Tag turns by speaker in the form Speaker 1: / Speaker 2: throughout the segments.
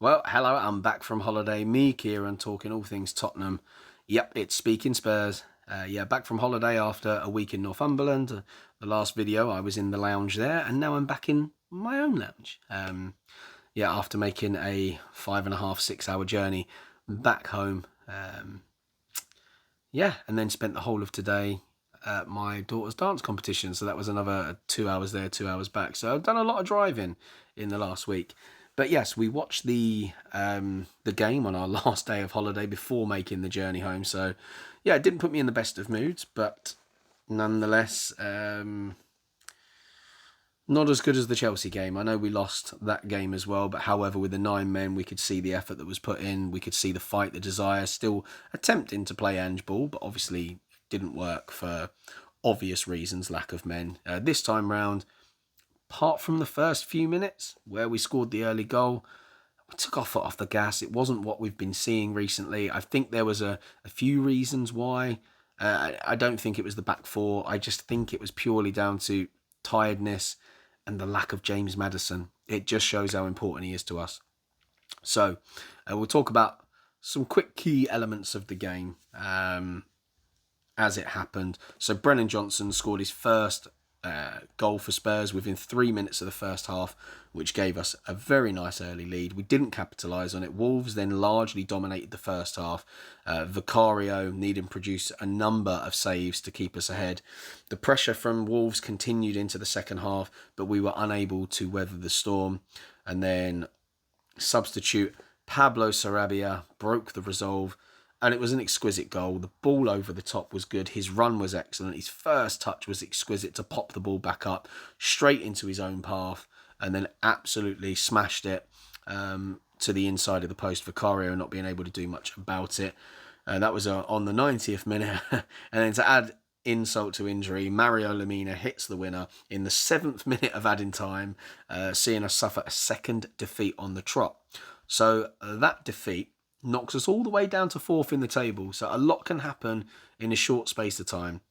Speaker 1: Well, hello, I'm back from holiday. Me, Kieran, talking all things Tottenham. Yep, it's Speaking Spurs. Back from holiday after a week in Northumberland. The last video, I was in the lounge there, and now I'm back in my own lounge. After making a 5.5, 6 hour journey back home. And then spent the whole of today at my daughter's dance competition. So that was another 2 hours there, 2 hours back. So I've done a lot of driving in the last week. But yes, we watched the game on our last day of holiday before making the journey home. So yeah, it didn't put me in the best of moods, but nonetheless, not as good as the Chelsea game. I know we lost that game as well, but however, with the 9 men, we could see the effort that was put in. We could see the fight, the desire, still attempting to play Ange ball, but obviously didn't work for obvious reasons, lack of men. This time round, apart from the first few minutes where we scored the early goal, we took our foot off the gas. It wasn't what we've been seeing recently. I think there was a few reasons why. I don't think it was the back four. I just think it was purely down to tiredness and the lack of James Maddison. It just shows how important he is to us. So we'll talk about some quick key elements of the game as it happened. So Brennan Johnson scored his first goal for Spurs within 3 minutes of the first half, which gave us a very nice early lead. We didn't capitalise on it. Wolves then largely dominated the first half. Vicario needed to produce a number of saves to keep us ahead. The pressure from Wolves continued into the second half, but we were unable to weather the storm. And then substitute Pablo Sarabia broke the resolve, and it was an exquisite goal. The ball over the top was good. His run was excellent. His first touch was exquisite to pop the ball back up straight into his own path, and then absolutely smashed it to the inside of the post. Vicario not being able to do much about it. That was on the 90th minute. And then to add insult to injury, Mario Lemina hits the winner in the 7th minute of adding time, seeing us suffer a second defeat on the trot. So that defeat knocks us all the way down to 4th in the table. So a lot can happen in a short space of time.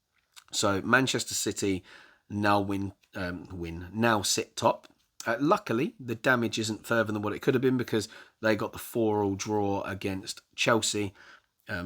Speaker 1: So Manchester City now now sit top. Luckily, the damage isn't further than what it could have been because they got the 4-4 draw against Chelsea.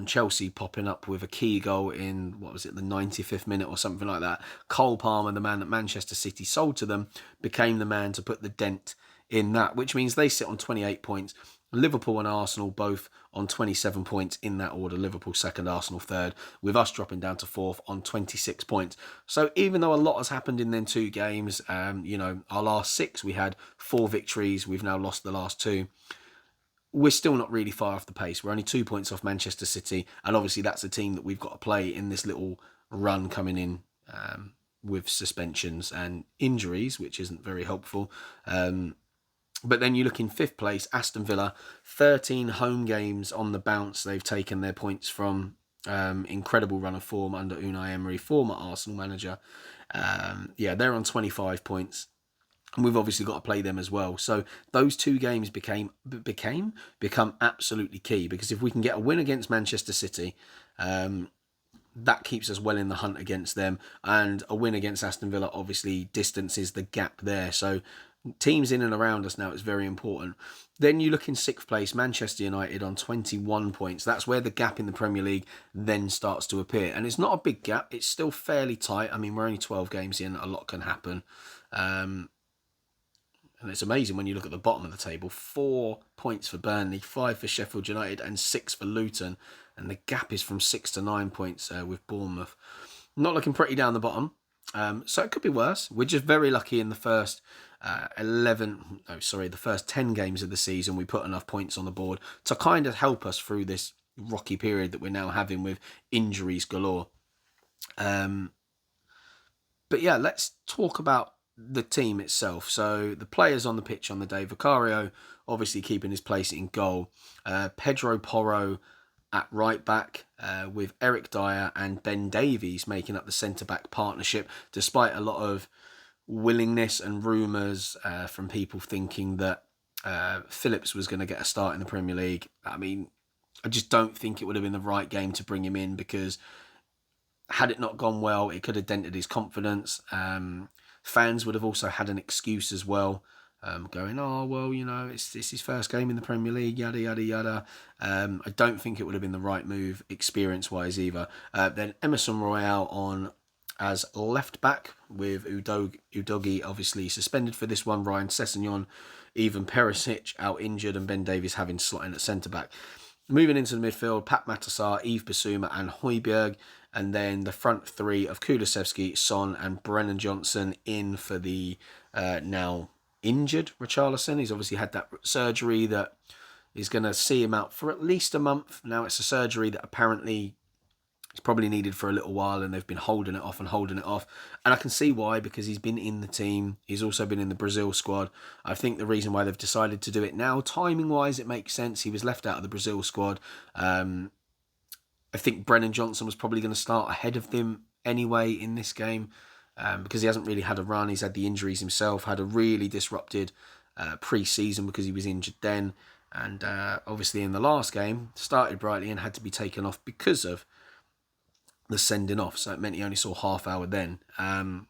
Speaker 1: Chelsea popping up with a key goal in, the 95th minute or something like that. Cole Palmer, the man that Manchester City sold to them, became the man to put the dent in that, which means they sit on 28 points. Liverpool and Arsenal both on 27 points in that order. Liverpool second, Arsenal third, with us dropping down to 4th on 26 points. So even though a lot has happened in them 2 games, our last 6, we had 4 victories. We've now lost the last 2. We're still not really far off the pace. We're only 2 points off Manchester City. And obviously that's a team that we've got to play in this little run coming in with suspensions and injuries, which isn't very helpful. But then you look in 5th place, Aston Villa, 13 home games on the bounce. They've taken their points from incredible run of form under Unai Emery, former Arsenal manager. They're on 25 points. And we've obviously got to play them as well. So those 2 games become absolutely key, because if we can get a win against Manchester City, that keeps us well in the hunt against them. And a win against Aston Villa obviously distances the gap there. So teams in and around us now is very important. Then you look in 6th place, Manchester United on 21 points. That's where the gap in the Premier League then starts to appear. And it's not a big gap. It's still fairly tight. I mean, we're only 12 games in. A lot can happen. And it's amazing when you look at the bottom of the table. 4 points for Burnley, 5 for Sheffield United and 6 for Luton. And the gap is from 6 to 9 points with Bournemouth. Not looking pretty down the bottom. So it could be worse. We're just very lucky in the first the first 10 games of the season we put enough points on the board to kind of help us through this rocky period that we're now having with injuries galore. Let's talk about the team itself. So the players on the pitch on the day: Vicario obviously keeping his place in goal, Pedro Porro at right back, with Eric Dyer and Ben Davies making up the centre-back partnership, despite a lot of willingness and rumours from people thinking that Phillips was going to get a start in the Premier League. I mean, I just don't think it would have been the right game to bring him in, because had it not gone well, it could have dented his confidence. Fans would have also had an excuse as well. going, oh, well, it's his first game in the Premier League, yada, yada, yada. I don't think it would have been the right move experience-wise either. Then Emerson Royale on as left back with Udogi obviously suspended for this one, Ryan Sessegnon, Ivan Perisic out injured, and Ben Davies having slot in at centre back. Moving into the midfield, Pat Matassar, Yves Bissouma and Højbjerg, and then the front three of Kulusevski, Son and Brennan Johnson in for the now injured Richarlison. He's obviously had that surgery that is going to see him out for at least a month. Now it's a surgery that apparently is probably needed for a little while, and they've been holding it off and holding it off. And I can see why, because he's been in the team. He's also been in the Brazil squad. I think the reason why they've decided to do it now, timing-wise, it makes sense. He was left out of the Brazil squad. I think Brennan Johnson was probably going to start ahead of them anyway in this game, because he hasn't really had a run. He's had the injuries himself, had a really disrupted pre-season because he was injured then. And obviously in the last game, started brightly and had to be taken off because of the sending off. So it meant he only saw half hour then. And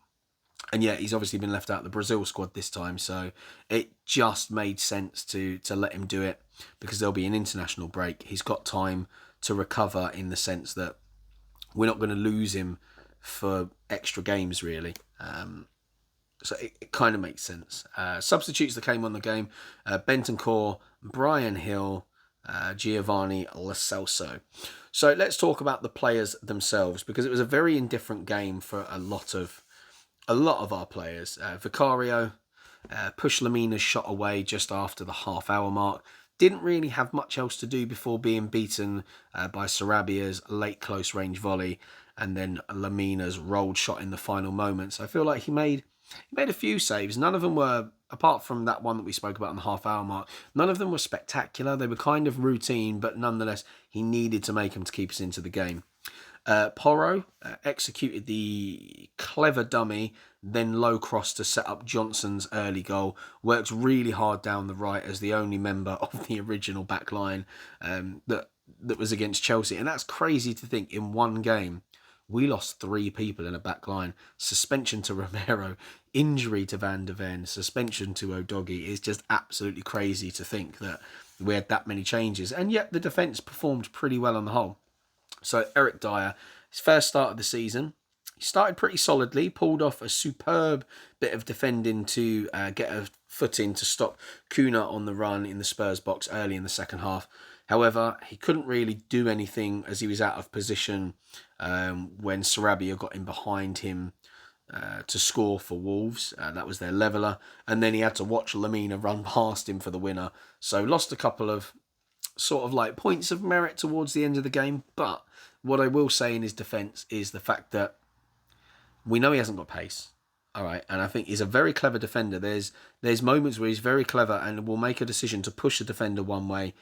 Speaker 1: yeah, he's obviously been left out of the Brazil squad this time. So it just made sense to let him do it, because there'll be an international break. He's got time to recover in the sense that we're not going to lose him for extra games, really. So it kind of makes sense. Substitutes that came on the game, Bentancur, Brian Hill, Giovanni Lo Celso. So let's talk about the players themselves, because it was a very indifferent game for a lot of our players. Vicario pushed Lamina's shot away just after the half-hour mark. Didn't really have much else to do before being beaten by Sarabia's late close-range volley, and then Lamina's rolled shot in the final moments. I feel like he made a few saves. None of them were, apart from that one that we spoke about on the half-hour mark, none of them were spectacular. They were kind of routine, but nonetheless, he needed to make them to keep us into the game. Porro executed the clever dummy, then low cross to set up Johnson's early goal. Worked really hard down the right as the only member of the original back line that was against Chelsea. And that's crazy to think, in one game we lost 3 people in a back line. Suspension to Romero, injury to Van der Ven, suspension to Udogi. It's just absolutely crazy to think that we had that many changes. And yet the defence performed pretty well on the whole. So Eric Dyer, his first start of the season, he started pretty solidly, pulled off a superb bit of defending to get a foot in to stop Kuna on the run in the Spurs box early in the second half. However, he couldn't really do anything as he was out of position when Sarabia got in behind him to score for Wolves. That was their leveller. And then he had to watch Lamina run past him for the winner. So lost a couple of sort of like points of merit towards the end of the game. But what I will say in his defence is the fact that we know he hasn't got pace. All right, and I think he's a very clever defender. There's moments where he's very clever and will make a decision to push the defender one way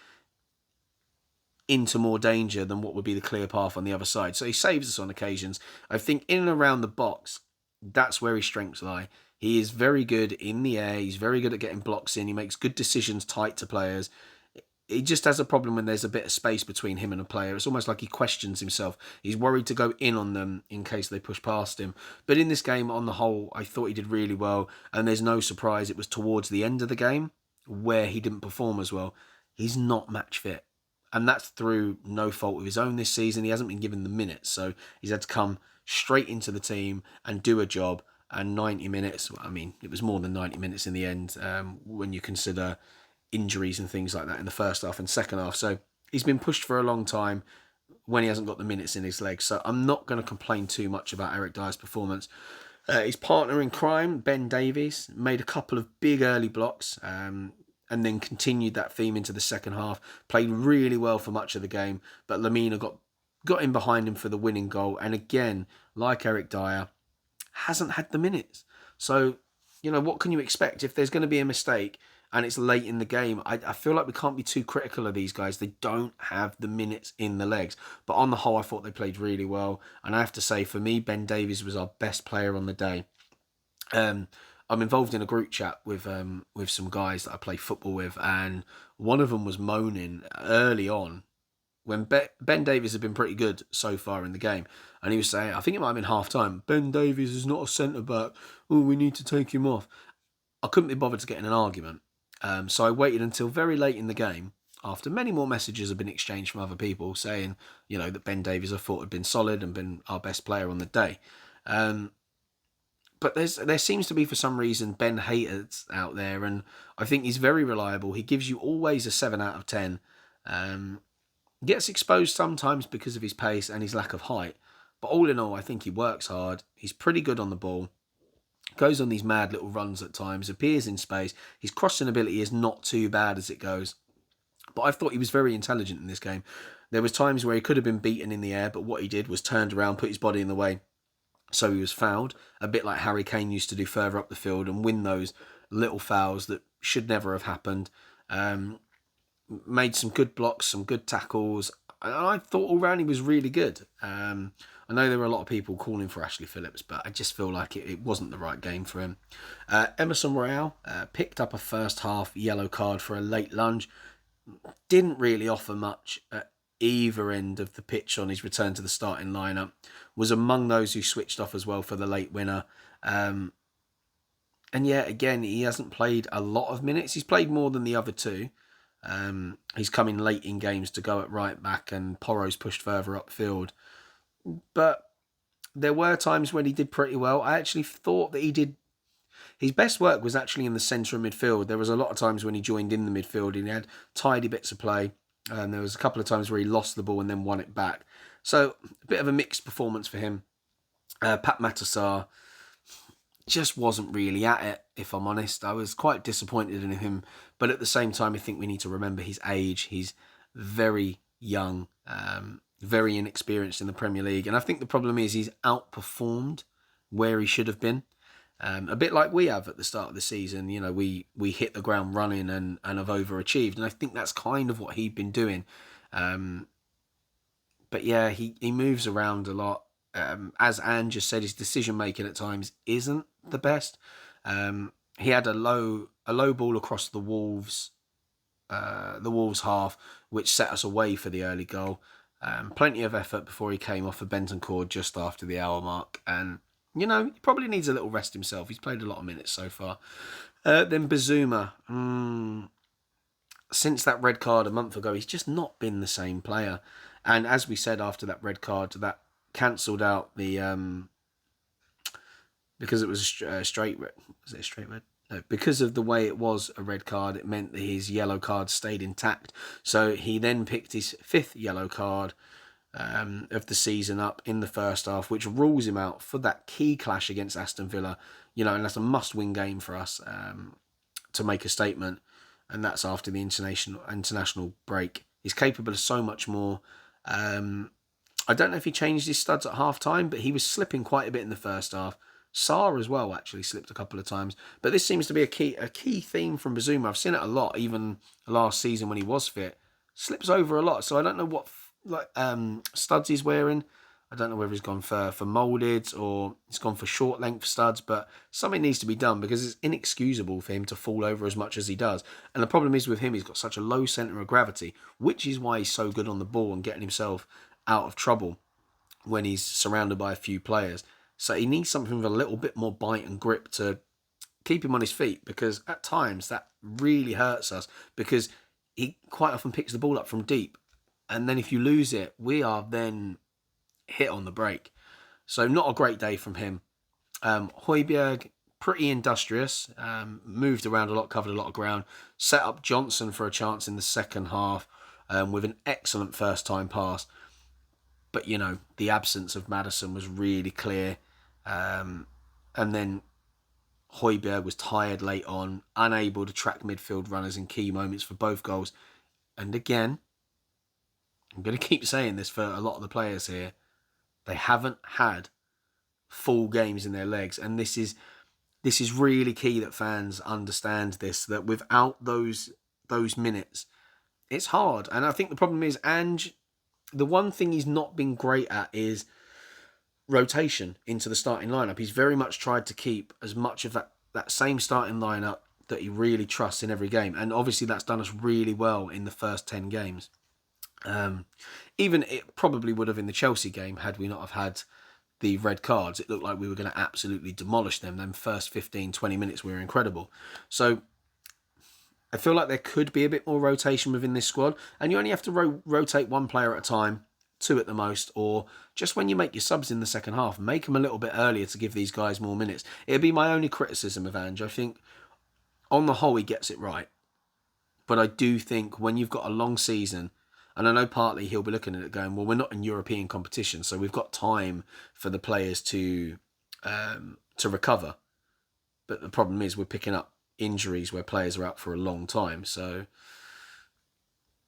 Speaker 1: into more danger than what would be the clear path on the other side. So he saves us on occasions. I think in and around the box, that's where his strengths lie. He is very good in the air. He's very good at getting blocks in. He makes good decisions tight to players. He just has a problem when there's a bit of space between him and a player. It's almost like he questions himself. He's worried to go in on them in case they push past him. But in this game, on the whole, I thought he did really well. And there's no surprise it was towards the end of the game where he didn't perform as well. He's not match fit. And that's through no fault of his own this season. He hasn't been given the minutes. So he's had to come straight into the team and do a job. And 90 minutes, I mean, it was more than 90 minutes in the end when you consider injuries and things like that in the first half and second half. So he's been pushed for a long time when he hasn't got the minutes in his legs. So I'm not going to complain too much about Eric Dyer's performance. His partner in crime, Ben Davies, made a couple of big early blocks and then continued that theme into the second half. Played really well for much of the game, but Lamina got in behind him for the winning goal. And again, like Eric Dyer, hasn't had the minutes. So, what can you expect? If there's going to be a mistake and it's late in the game, I feel like we can't be too critical of these guys. They don't have the minutes in the legs. But on the whole, I thought they played really well. And I have to say, for me, Ben Davies was our best player on the day. I'm involved in a group chat with some guys that I play football with, and one of them was moaning early on when Ben Davies had been pretty good so far in the game. And he was saying, I think it might have been half-time, Ben Davies is not a centre-back. Oh, we need to take him off. I couldn't be bothered to get in an argument. So I waited until very late in the game, after many more messages had been exchanged from other people saying, that Ben Davies I thought had been solid and been our best player on the day. But there seems to be, for some reason, Ben haters out there, and I think he's very reliable. He gives you always a 7 out of 10. Gets exposed sometimes because of his pace and his lack of height. But all in all, I think he works hard. He's pretty good on the ball. Goes on these mad little runs at times. Appears in space. His crossing ability is not too bad as it goes. But I thought he was very intelligent in this game. There was times where he could have been beaten in the air, but what he did was turned around, put his body in the way. So he was fouled, a bit like Harry Kane used to do further up the field and win those little fouls that should never have happened. Made some good blocks, some good tackles. And I thought all round he was really good. I know there were a lot of people calling for Ashley Phillips, but I just feel like it wasn't the right game for him. Emerson Royale picked up a first half yellow card for a late lunge. Didn't really offer much at either end of the pitch on his return to the starting lineup. Was among those who switched off as well for the late winner. And yeah, again, he hasn't played a lot of minutes. He's played more than the other two. He's come in late in games to go at right back, and Porro's pushed further upfield. But there were times when he did pretty well. I actually thought that he did. His best work was actually in the centre of midfield. There was a lot of times when he joined in the midfield and he had tidy bits of play. And there was a couple of times where he lost the ball and then won it back. So a bit of a mixed performance for him. Pat Mattison just wasn't really at it, if I'm honest. I was quite disappointed in him. But at the same time, I think we need to remember his age. He's very young, very inexperienced in the Premier League. And I think the problem is he's outperformed where he should have been. A bit like we have at the start of the season. We hit the ground running and have overachieved. And I think that's kind of what he'd been doing. But yeah, he moves around a lot. As Anne just said, his decision making at times isn't the best. He had a low ball across the Wolves half, which set us away for the early goal. Plenty of effort before he came off a Benton cord just after the hour mark, and he probably needs a little rest himself. He's played a lot of minutes so far. Then Bazuma, since that red card a month ago, he's just not been the same player. And as we said after that red card, that cancelled out the because it was a straight red. Was it a straight red? No, because of the way it was a red card, it meant that his yellow card stayed intact. So he then picked his 5th yellow card of the season up in the first half, which rules him out for that key clash against Aston Villa. And that's a must-win game for us to make a statement. And that's after the international break. He's capable of so much more. I don't know if he changed his studs at half-time, but he was slipping quite a bit in the first half. Sarr as well actually slipped a couple of times. But this seems to be a key theme from Bazuma. I've seen it a lot, even last season when he was fit. Slips over a lot, so I don't know what studs he's wearing. I don't know whether he's gone for moulded or he's gone for short length studs, but something needs to be done because it's inexcusable for him to fall over as much as he does. And the problem is with him, he's got such a low centre of gravity, which is why he's so good on the ball and getting himself out of trouble when he's surrounded by a few players. So he needs something with a little bit more bite and grip to keep him on his feet, because at times that really hurts us because he quite often picks the ball up from deep. And then if you lose it, we are then hit on the break. So not a great day from him. Højbjerg, pretty industrious, moved around a lot, covered a lot of ground, set up Johnson for a chance in the second half with an excellent first time pass. But, the absence of Maddison was really clear. And then Højbjerg was tired late on, unable to track midfield runners in key moments for both goals. And again, I'm going to keep saying this for a lot of the players here, they haven't had full games in their legs. And this is really key that fans understand this, that without those minutes, it's hard. And I think the problem is, Ange, the one thing he's not been great at is rotation into the starting lineup. He's very much tried to keep as much of that same starting lineup that he really trusts in every game. And obviously that's done us really well in the first 10 games. Even it probably would have in the Chelsea game had we not have had the red cards, it looked like we were going to absolutely demolish them. Then first 15, 20 minutes, we were incredible. So I feel like there could be a bit more rotation within this squad, and you only have to rotate one player at a time, two at the most, or just when you make your subs in the second half, make them a little bit earlier to give these guys more minutes. It'd be my only criticism of Ange. I think on the whole he gets it right, but I do think when you've got a long season, and I know partly he'll be looking at it going, well, we're not in European competition, so we've got time for the players to recover. But the problem is we're picking up injuries where players are out for a long time. So,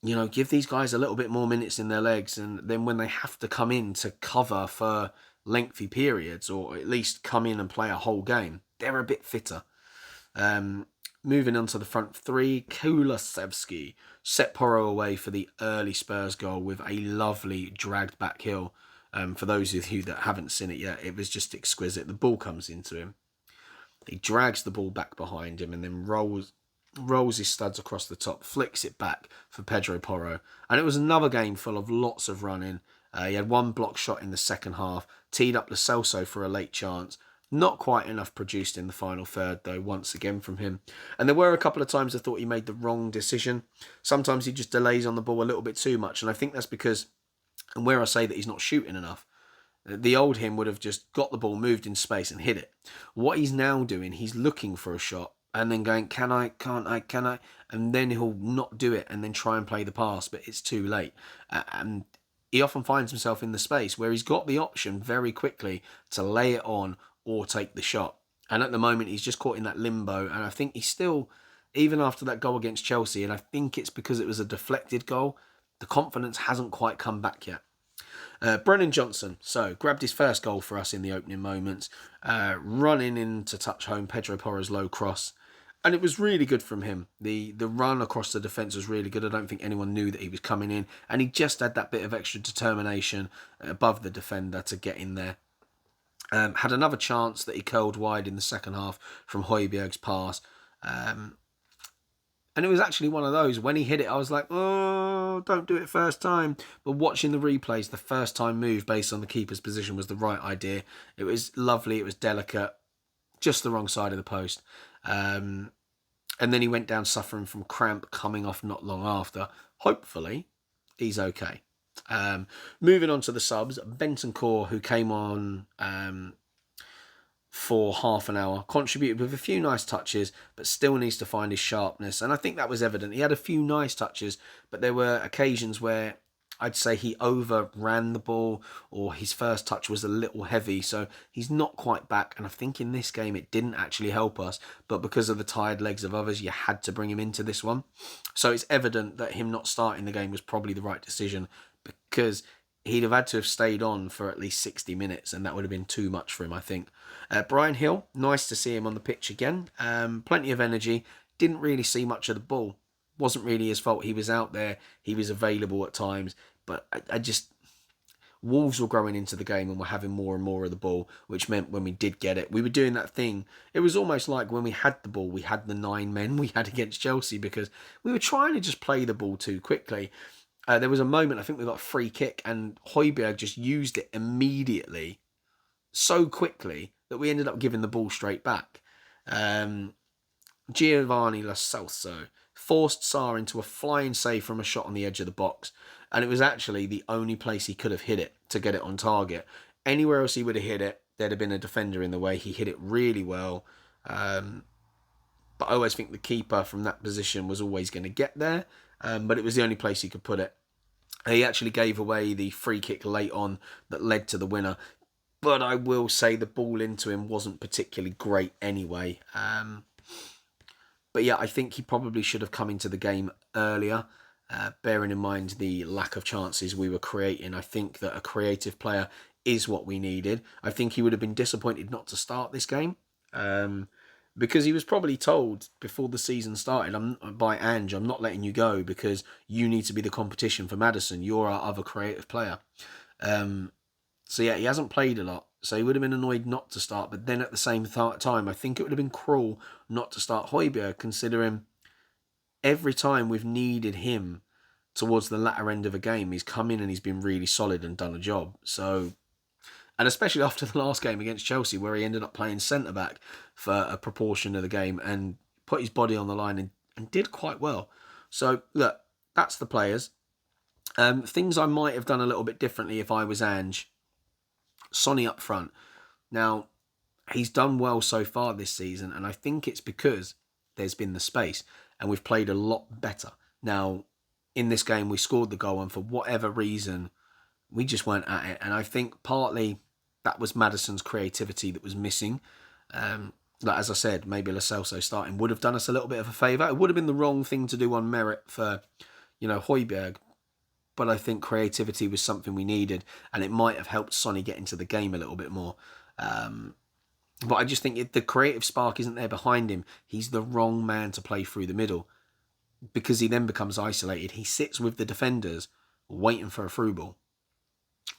Speaker 1: give these guys a little bit more minutes in their legs, and then when they have to come in to cover for lengthy periods, or at least come in and play a whole game, they're a bit fitter. Moving on to the front three, Kulusevski set Porro away for the early Spurs goal with a lovely dragged back heel. For those of you that haven't seen it yet, it was just exquisite. The ball comes into him. He drags the ball back behind him and then rolls his studs across the top, flicks it back for Pedro Porro. And it was another game full of lots of running. He had one block shot in the second half, teed up Lo Celso for a late chance. Not quite enough produced in the final third, though, once again from him. And there were a couple of times I thought he made the wrong decision. Sometimes he just delays on the ball a little bit too much. And I think that's because, and where I say that he's not shooting enough, the old him would have just got the ball, moved in space and hit it. What he's now doing, he's looking for a shot and then going, can I, can't I, can I? And then he'll not do it and then try and play the pass, but it's too late. And he often finds himself in the space where he's got the option very quickly to lay it on or take the shot. And at the moment, he's just caught in that limbo. And I think he's still, even after that goal against Chelsea, and I think it's because it was a deflected goal, the confidence hasn't quite come back yet. Brennan Johnson, grabbed his first goal for us in the opening moments, running in to touch home Pedro Porro's low cross. And it was really good from him. The run across the defence was really good. I don't think anyone knew that he was coming in. And he just had that bit of extra determination above the defender to get in there. Had another chance that he curled wide in the second half from Højbjerg's pass. And it was actually one of those, when he hit it, I was like, oh, don't do it first time. But watching the replays, the first time move based on the keeper's position was the right idea. It was lovely, it was delicate, just the wrong side of the post. And then he went down suffering from cramp coming off not long after. Hopefully, he's okay. Moving on to the subs, Bentancur, who came on for half an hour, contributed with a few nice touches, but still needs to find his sharpness. And I think that was evident. He had a few nice touches, but there were occasions where I'd say he overran the ball, or his first touch was a little heavy, so he's not quite back. And I think in this game it didn't actually help us, but because of the tired legs of others, you had to bring him into this one. So it's evident that him not starting the game was probably the right decision, because he'd have had to have stayed on for at least 60 minutes, and that would have been too much for him, I think. Bryan Hill, nice to see him on the pitch again. Plenty of energy. Didn't really see much of the ball. Wasn't really his fault. He was out there. He was available at times. But I just... Wolves were growing into the game and were having more and more of the ball, which meant when we did get it, we were doing that thing. It was almost like when we had the ball, we had the 9 men we had against Chelsea, because we were trying to just play the ball too quickly. There was a moment, I think we got a free kick, and Højbjerg just used it immediately, so quickly, that we ended up giving the ball straight back. Giovanni Lo Celso forced Sarr into a flying save from a shot on the edge of the box, and it was actually the only place he could have hit it to get it on target. Anywhere else he would have hit it, there'd have been a defender in the way. He hit it really well. But I always think the keeper from that position was always going to get there. But it was the only place he could put it. He actually gave away the free kick late on that led to the winner. But I will say the ball into him wasn't particularly great anyway. But yeah, I think he probably should have come into the game earlier. Bearing in mind the lack of chances we were creating. I think that a creative player is what we needed. I think he would have been disappointed not to start this game. Because he was probably told before the season started by Ange, I'm not letting you go because you need to be the competition for Maddison. You're our other creative player. So yeah, he hasn't played a lot. So he would have been annoyed not to start. But then at the same time, I think it would have been cruel not to start Højbjerg, considering every time we've needed him towards the latter end of a game, he's come in and he's been really solid and done a job. So And especially after the last game against Chelsea, where he ended up playing centre-back for a proportion of the game and put his body on the line and did quite well. So, look, that's the players. Things I might have done a little bit differently if I was Ange. Sonny up front. Now, he's done well so far this season, and I think it's because there's been the space, and we've played a lot better. Now, in this game, we scored the goal, and for whatever reason, we just weren't at it. And I think partly that was Maddison's creativity that was missing. Like as I said, maybe Lo Celso starting would have done us a little bit of a favour. It would have been the wrong thing to do on merit for, Højbjerg. But I think creativity was something we needed, and it might have helped Sonny get into the game a little bit more. But I just think if the creative spark isn't there behind him, he's the wrong man to play through the middle, because he then becomes isolated. He sits with the defenders waiting for a through ball,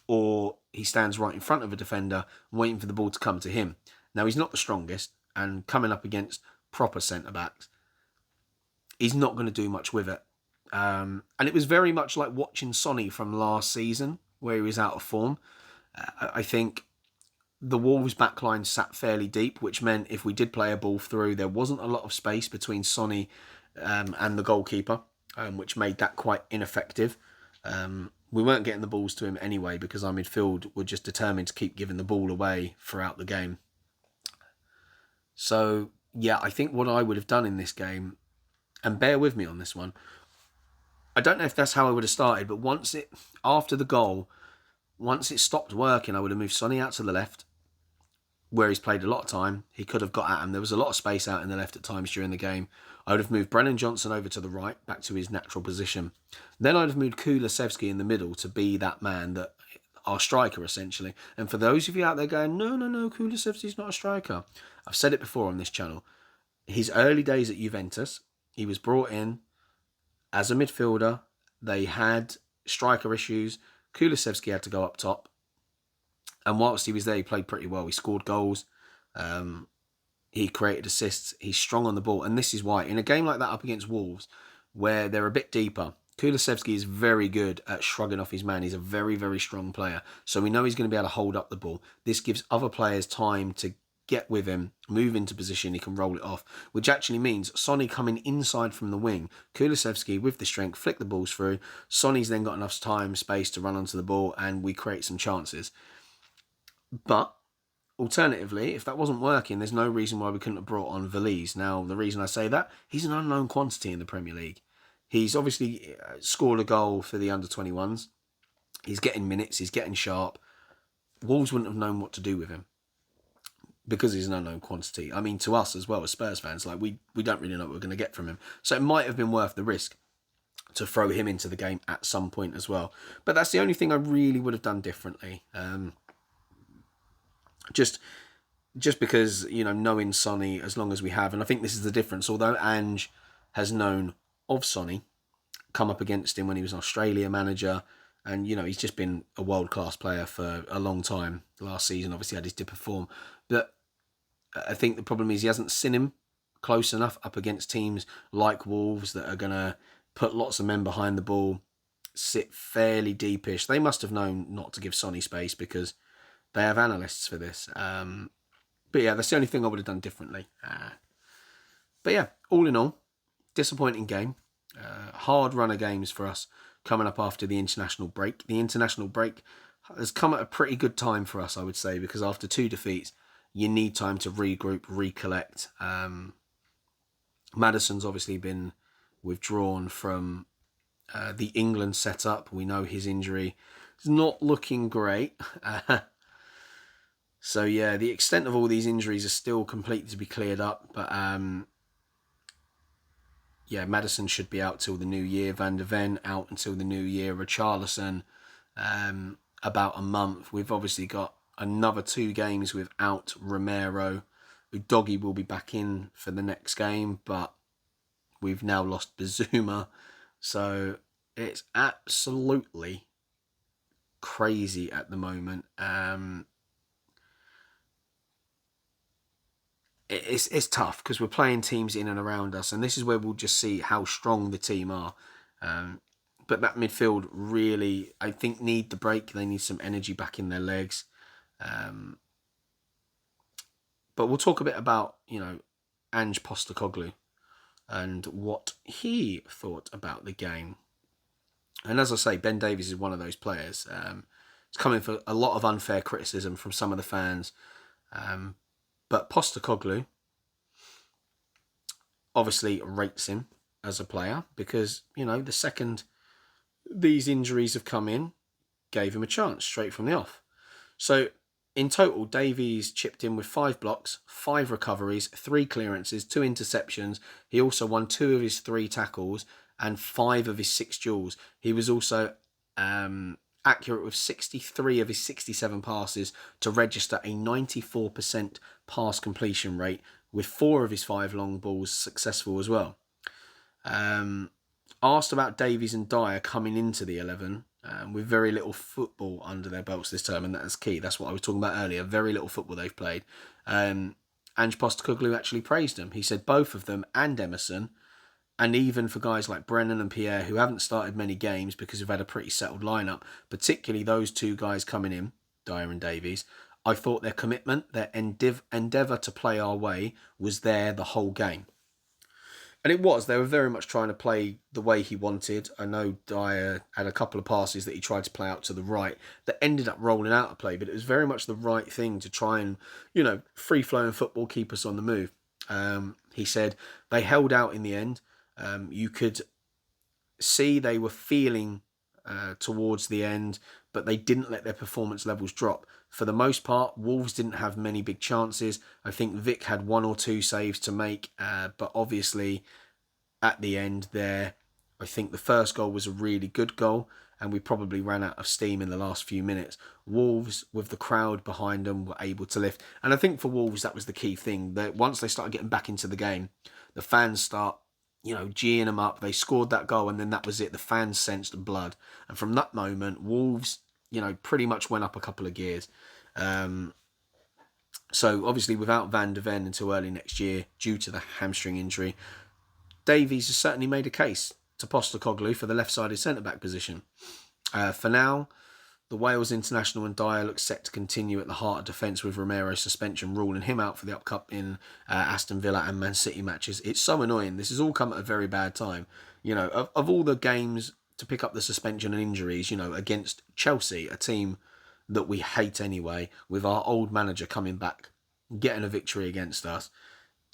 Speaker 1: or he stands right in front of a defender waiting for the ball to come to him. Now, he's not the strongest, and coming up against proper centre-backs, he's not going to do much with it. And it was very much like watching Sonny from last season, where he was out of form. I think the Wolves backline sat fairly deep, which meant if we did play a ball through, there wasn't a lot of space between Sonny and the goalkeeper, which made that quite ineffective. We weren't getting the balls to him anyway because our midfield were just determined to keep giving the ball away throughout the game. So, yeah, I think what I would have done in this game, and bear with me on this one, I don't know if that's how I would have started, but after the goal, once it stopped working, I would have moved Sonny out to the left, where he's played a lot of time. He could have got at him. There was a lot of space out in the left at times during the game. I would have moved Brennan Johnson over to the right, back to his natural position. Then I'd have moved Kulusevski in the middle to be that man, that our striker, essentially. And for those of you out there going, no, Kulusevski's not a striker. I've said it before on this channel. His early days at Juventus, he was brought in as a midfielder. They had striker issues. Kulusevski had to go up top. And whilst he was there, he played pretty well. He scored goals. He created assists. He's strong on the ball. And this is why, in a game like that up against Wolves, where they're a bit deeper, Kulusevski is very good at shrugging off his man. He's a very, very strong player. So we know he's going to be able to hold up the ball. This gives other players time to get with him, move into position, he can roll it off, which actually means Sonny coming inside from the wing, Kulusevski with the strength, flick the balls through. Sonny's then got enough time, space to run onto the ball, and we create some chances. But alternatively, if that wasn't working, there's no reason why we couldn't have brought on Valise. Now, the reason I say that, he's an unknown quantity in the Premier League. He's obviously scored a goal for the under-21s. He's getting minutes, he's getting sharp. Wolves wouldn't have known what to do with him, because he's an unknown quantity. I mean, to us as well as Spurs fans, like we don't really know what we're going to get from him. So it might have been worth the risk to throw him into the game at some point as well. But that's the only thing I really would have done differently. Just because, knowing Sonny as long as we have, and I think this is the difference. Although Ange has known of Sonny, come up against him when he was an Australia manager, and, he's just been a world-class player for a long time. Last season, obviously, had his dip of form. But I think the problem is he hasn't seen him close enough up against teams like Wolves that are going to put lots of men behind the ball, sit fairly deepish. They must have known not to give Sonny space because they have analysts for this. But yeah, that's the only thing I would have done differently. But yeah, all in all, disappointing game. Hard run of games for us coming up after the international break. The international break has come at a pretty good time for us, I would say, because after 2 defeats, you need time to regroup, recollect. Maddison's obviously been withdrawn from the England setup. We know his injury is not looking great. So yeah, the extent of all these injuries are still completely to be cleared up. But yeah, Maddison should be out till the new year. Van der Ven out until the new year. Richarlison about a month. We've obviously got another 2 games without Romero. Udogie will be back in for the next game, but we've now lost Bazuma. So it's absolutely crazy at the moment. It's tough because we're playing teams in and around us, and this is where we'll just see how strong the team are. But that midfield really, I think, need the break. They need some energy back in their legs. Um, but we'll talk a bit about, Ange Postecoglou and what he thought about the game. And as I say, Ben Davies is one of those players. It's coming for a lot of unfair criticism from some of the fans. But Postecoglou obviously rates him as a player because, the second these injuries have come in, gave him a chance straight from the off. So in total, Davies chipped in with 5 blocks, 5 recoveries, 3 clearances, 2 interceptions. He also won 2 of his 3 tackles and 5 of his 6 duels. He was also accurate with 63 of his 67 passes to register a 94% pass completion rate, with 4 of his 5 long balls successful as well. Asked about Davies and Dyer coming into the 11, with very little football under their belts this term, and that's key. That's what I was talking about earlier. Very little football they've played. Ange Postecoglou actually praised them. He said both of them and Emerson, and even for guys like Brennan and Pierre, who haven't started many games because we've had a pretty settled lineup, particularly those 2 guys coming in, Dyer and Davies, I thought their commitment, their endeavour to play our way was there the whole game. And it was. They were very much trying to play the way he wanted. I know Dyer had a couple of passes that he tried to play out to the right that ended up rolling out of play, but it was very much the right thing to try and, free-flowing football, keep us on the move. He said they held out in the end. You could see they were feeling towards the end, but they didn't let their performance levels drop. For the most part, Wolves didn't have many big chances. I think Vic had 1 or 2 saves to make, but obviously at the end there, I think the first goal was a really good goal, and we probably ran out of steam in the last few minutes. Wolves, with the crowd behind them, were able to lift. And I think for Wolves, that was the key thing. That once they started getting back into the game, the fans start, geeing them up. They scored that goal, and then that was it. The fans sensed blood. And from that moment, Wolves, pretty much went up a couple of gears. So obviously without Van de Ven until early next year, due to the hamstring injury, Davies has certainly made a case to Postecoglou for the left-sided centre-back position. For now, the Wales international and Dyer look set to continue at the heart of defence with Romero's suspension ruling him out for the upcoming Aston Villa and Man City matches. It's so annoying. This has all come at a very bad time. Of all the games to pick up the suspension and injuries, against Chelsea, a team that we hate anyway, with our old manager coming back, getting a victory against us,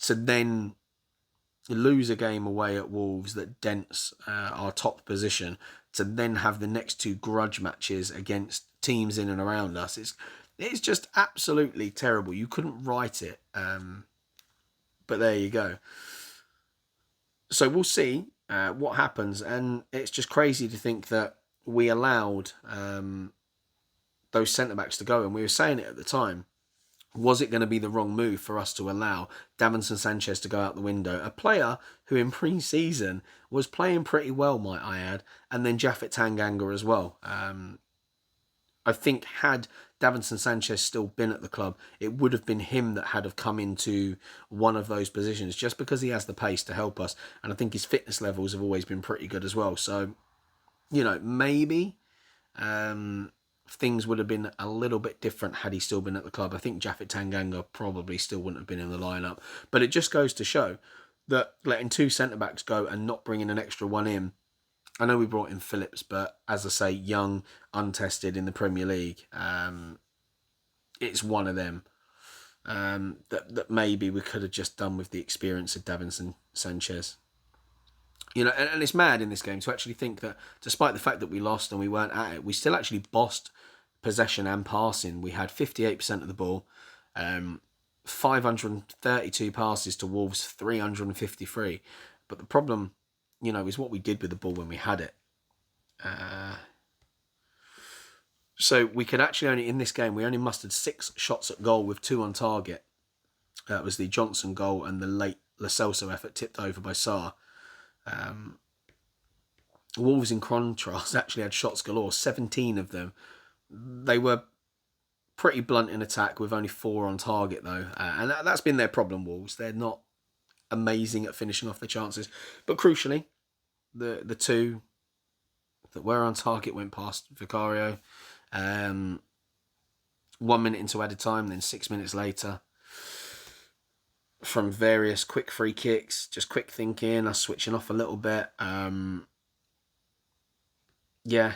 Speaker 1: to then lose a game away at Wolves that dents our top position, to then have the next 2 grudge matches against teams in and around us. It's just absolutely terrible. You couldn't write it. But there you go. So we'll see what happens. And it's just crazy to think that we allowed those centre-backs to go. And we were saying it at the time. Was it going to be the wrong move for us to allow Davinson Sanchez to go out the window? A player who in pre-season was playing pretty well, might I add, and then Japhet Tanganga as well. I think had Davinson Sanchez still been at the club, it would have been him that had have come into one of those positions, just because he has the pace to help us. And I think his fitness levels have always been pretty good as well. So, maybe things would have been a little bit different had he still been at the club. I think Japhet Tanganga probably still wouldn't have been in the lineup. But it just goes to show that letting 2 centre-backs go and not bringing an extra one in, I know we brought in Phillips, but as I say, young, untested in the Premier League, it's one of them that maybe we could have just done with the experience of Davinson Sanchez. And it's mad in this game to actually think that despite the fact that we lost and we weren't at it, we still actually bossed possession and passing. We had 58% of the ball, 532 passes to Wolves, 353. But the problem, is what we did with the ball when we had it. So we could actually in this game, we only mustered 6 shots at goal with 2 on target. That was the Johnson goal and the late Lo Celso effort tipped over by Sarr. Wolves, in contrast, actually had shots galore, 17 of them. They were pretty blunt in attack with only 4 on target, though. And that's been their problem, Wolves. They're not amazing at finishing off their chances. But crucially, the 2 that were on target went past Vicario. 1 minute into added time, then 6 minutes later, from various quick free kicks, just quick thinking, us switching off a little bit. Yeah,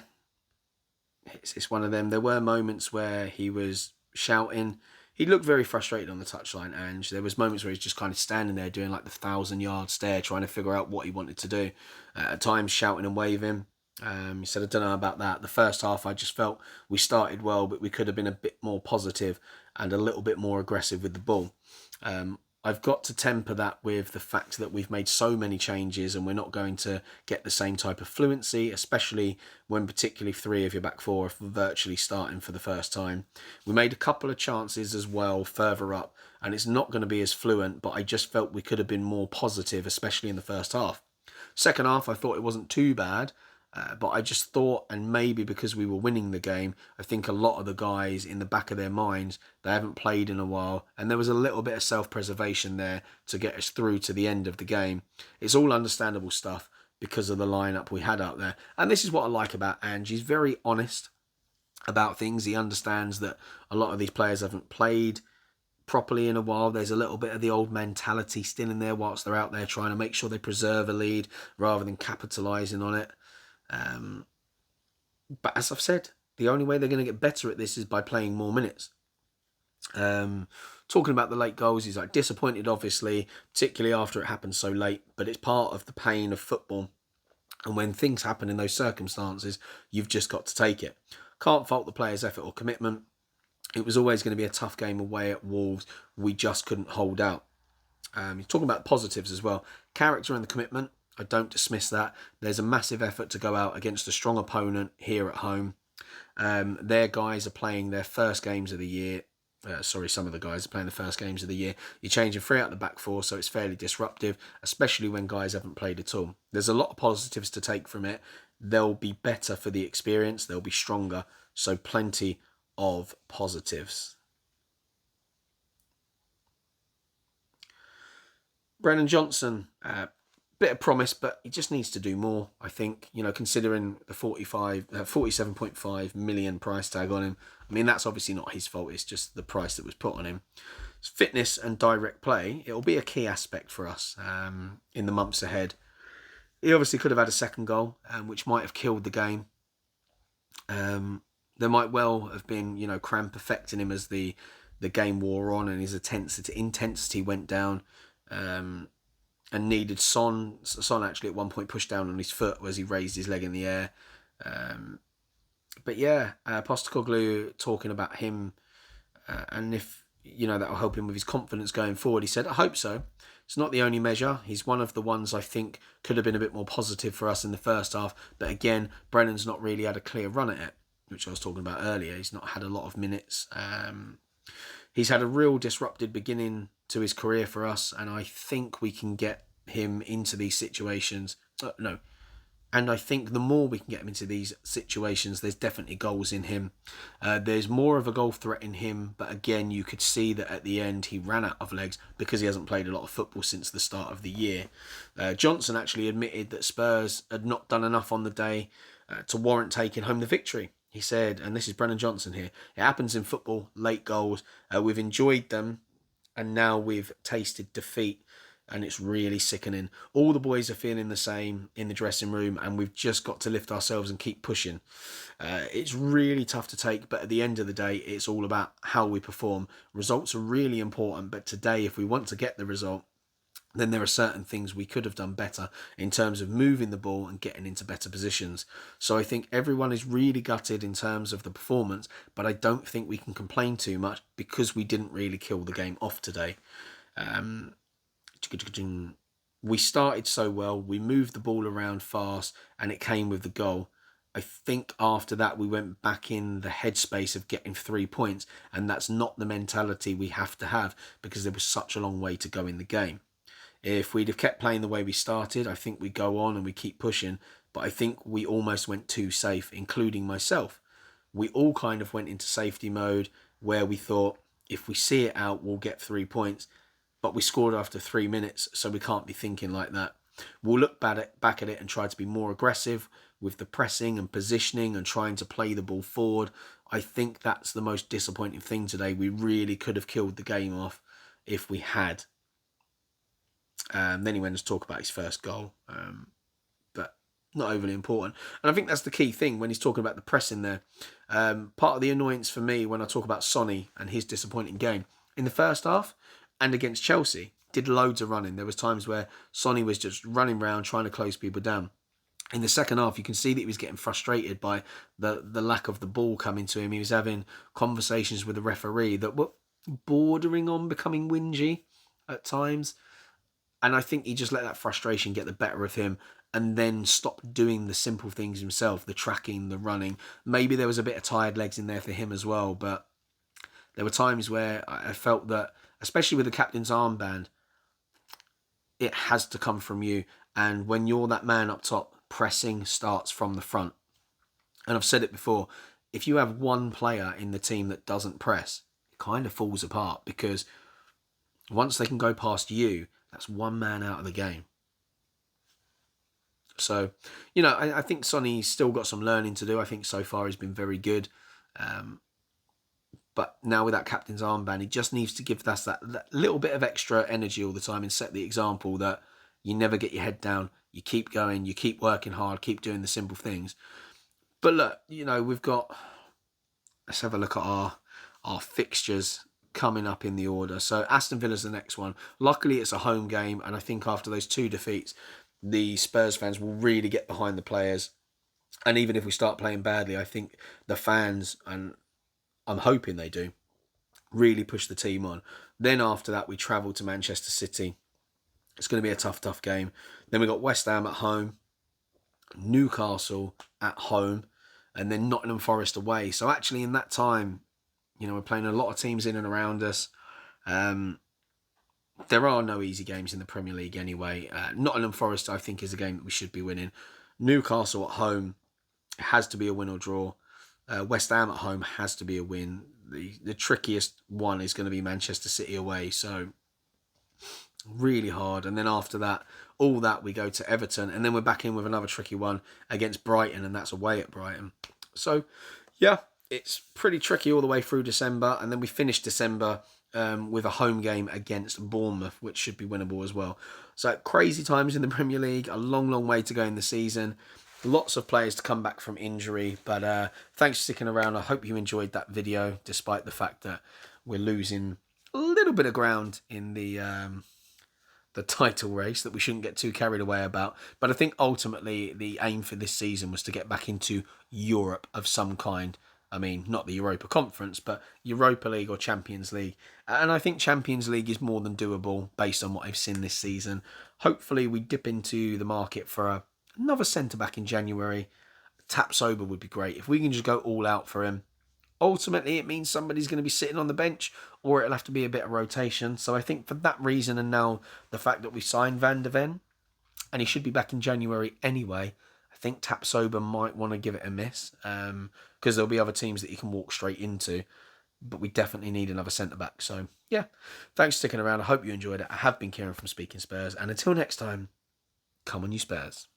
Speaker 1: it's one of them. There were moments where he was shouting. He looked very frustrated on the touchline, Ange. There was moments where he's just kind of standing there doing like the 1,000-yard stare, trying to figure out what he wanted to do. At times shouting and waving. He said, I don't know about that. The first half, I just felt we started well, but we could have been a bit more positive and a little bit more aggressive with the ball. I've got to temper that with the fact that we've made so many changes and we're not going to get the same type of fluency, especially when particularly 3 of your back 4 are virtually starting for the first time. We made a couple of chances as well further up, and it's not going to be as fluent, but I just felt we could have been more positive, especially in the first half. Second half, I thought it wasn't too bad. But I just thought, and maybe because we were winning the game, I think a lot of the guys in the back of their minds, they haven't played in a while. And there was a little bit of self-preservation there to get us through to the end of the game. It's all understandable stuff because of the lineup we had out there. And this is what I like about Ange. He's very honest about things. He understands that a lot of these players haven't played properly in a while. There's a little bit of the old mentality still in there whilst they're out there trying to make sure they preserve a lead rather than capitalising on it. But as I've said, the only way they're going to get better at this is by playing more minutes. Talking about the late goals, he's like disappointed, obviously, particularly after it happened so late. But it's part of the pain of football. And when things happen in those circumstances, you've just got to take it. Can't fault the players' effort or commitment. It was always going to be a tough game away at Wolves. We just couldn't hold out. He's talking about positives as well. Character and the commitment. I don't dismiss that. There's a massive effort to go out against a strong opponent here at home. Their guys are playing their first games of the year. Some of the guys are playing the first games of the year. You're changing 3 out the back 4, so it's fairly disruptive, especially when guys haven't played at all. There's a lot of positives to take from it. They'll be better for the experience. They'll be stronger. So plenty of positives. Brennan Johnson, bit of promise, but he just needs to do more, I think, considering the 47.5 million price tag on him. I mean, that's obviously not his fault. It's just the price that was put on him. Fitness and direct play, it'll be a key aspect for us in the months ahead. He obviously could have had a second goal, which might have killed the game. There might well have been, cramp affecting him as the game wore on and his intensity went down. And needed Son actually at one point pushed down on his foot as he raised his leg in the air. But yeah, Postecoglou talking about him and if, that will help him with his confidence going forward. He said, I hope so. It's not the only measure. He's one of the ones I think could have been a bit more positive for us in the first half. But again, Brennan's not really had a clear run at it, which I was talking about earlier. He's not had a lot of minutes. He's had a real disrupted beginning to his career for us, and I think we can get him into these situations. And I think the more we can get him into these situations, there's definitely goals in him. There's more of a goal threat in him, but again, you could see that at the end he ran out of legs because he hasn't played a lot of football since the start of the year. Johnson actually admitted that Spurs had not done enough on the day to warrant taking home the victory. He said, and this is Brennan Johnson here, it happens in football, late goals. We've enjoyed them, and now we've tasted defeat, and it's really sickening. All the boys are feeling the same in the dressing room, and we've just got to lift ourselves and keep pushing. It's really tough to take, but at the end of the day, it's all about how we perform. Results are really important, but today, if we want to get the result, then there are certain things we could have done better in terms of moving the ball and getting into better positions. So I think everyone is really gutted in terms of the performance, but I don't think we can complain too much because we didn't really kill the game off today. We started so well, we moved the ball around fast, and it came with the goal. I think after that we went back in the headspace of getting 3 points, and that's not the mentality we have to have because there was such a long way to go in the game. If we'd have kept playing the way we started, I think we go on and we keep pushing. But I think we almost went too safe, including myself. We all kind of went into safety mode where we thought, if we see it out, we'll get 3 points. But we scored after 3 minutes, so we can't be thinking like that. We'll look back at it and try to be more aggressive with the pressing and positioning and trying to play the ball forward. I think that's the most disappointing thing today. We really could have killed the game off if we had. Then he went to talk about his first goal, but not overly important. And I think that's the key thing when he's talking about the pressing there. Part of the annoyance for me when I talk about Sonny and his disappointing game, in the first half and against Chelsea, did loads of running. There was times where Sonny was just running around trying to close people down. In the second half, you can see that he was getting frustrated by the lack of the ball coming to him. He was having conversations with the referee that were bordering on becoming whingy at times. And I think he just let that frustration get the better of him and then stopped doing the simple things himself, the tracking, the running. Maybe there was a bit of tired legs in there for him as well, but there were times where I felt that, especially with the captain's armband, it has to come from you. And when you're that man up top, pressing starts from the front. And I've said it before, if you have one player in the team that doesn't press, it kind of falls apart, because once they can go past you, that's one man out of the game. So, I think Sonny's still got some learning to do. I think so far he's been very good. But now with that captain's armband, he just needs to give us that little bit of extra energy all the time and set the example that you never get your head down. You keep going, you keep working hard, keep doing the simple things. But look, we've got... Let's have a look at our fixtures coming up in the order. So Aston Villa's the next one. Luckily, it's a home game, and I think after those 2 defeats, the Spurs fans will really get behind the players. And even if we start playing badly, I think the fans, and I'm hoping they do, really push the team on. Then after that, we travel to Manchester City. It's going to be a tough game. Then we got West Ham at home, Newcastle at home, and then Nottingham Forest away. So actually in that time, we're playing a lot of teams in and around us. There are no easy games in the Premier League anyway. Nottingham Forest, I think, is a game that we should be winning. Newcastle at home has to be a win or draw. West Ham at home has to be a win. The trickiest one is going to be Manchester City away. So really hard. And then after that, all that, we go to Everton, and then we're back in with another tricky one against Brighton, and that's away at Brighton. So yeah, it's pretty tricky all the way through December, and then we finish December with a home game against Bournemouth, which should be winnable as well. So crazy times in the Premier League, a long way to go in the season. Lots of players to come back from injury, but thanks for sticking around. I hope you enjoyed that video, despite the fact that we're losing a little bit of ground in the title race that we shouldn't get too carried away about. But I think ultimately the aim for this season was to get back into Europe of some kind. I mean, not the Europa Conference, but Europa League or Champions League. And I think Champions League is more than doable based on what I've seen this season. Hopefully we dip into the market for another centre-back in January. Tapsoba would be great. If we can just go all out for him. Ultimately, it means somebody's going to be sitting on the bench, or it'll have to be a bit of rotation. So I think for that reason, and now the fact that we signed Van de Ven, and he should be back in January anyway, I think Tapsoba might want to give it a miss, because there'll be other teams that you can walk straight into. But we definitely need another centre-back. So yeah, thanks for sticking around. I hope you enjoyed it. I have been Kieran from Speaking Spurs, and until next time, come on you Spurs.